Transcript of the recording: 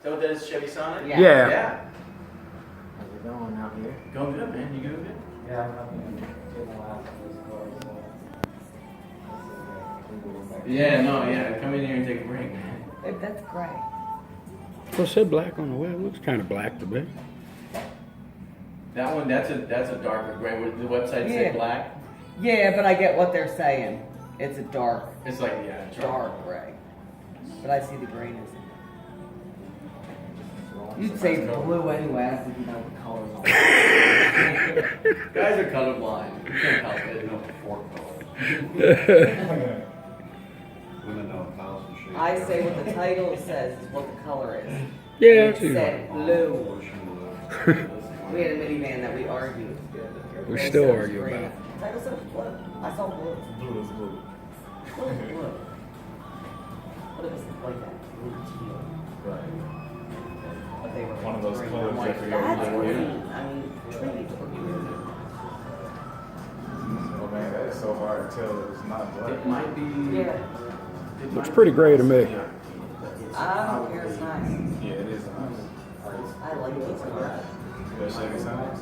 that what that is, Chevy Sonic? Yeah. Yeah. How's it going out here? Going good, man. You doing good? Yeah, I'm coming to the last of this car, so. Yeah, no, yeah. Come in here and take a break, man. Babe, that's gray. Well, it said black on the web. It looks kind of black to me. That one, that's a darker gray. Would the website say Yeah. black? Yeah, but I get what they're saying. It's a dark, It's like, yeah, dark gray. But I see the green is. You'd say blue anyway. I think you know the colors. All. Guys are colorblind. You can't help it. No, four colors. Women know 1,000 shades. I say what the title says is what the color is. Yeah, It I see. said blue. Ocean blue. We had a minivan that we argued. We They still said it was argue green. about it. Title said it was blue. I saw blue. Blue is blue. Blue is blue. But it was like that blue teal. Right. But they were One of those green. colors I'm like, that we that's always wear. green. I mean, trees were green. Oh man, that is so hard to tell. It's not black. It might be. Yeah. It Looks might pretty be- gray to me. Yeah. I don't care. It's nice. Yeah, it is nice. I like this color. That Chevy Sonic?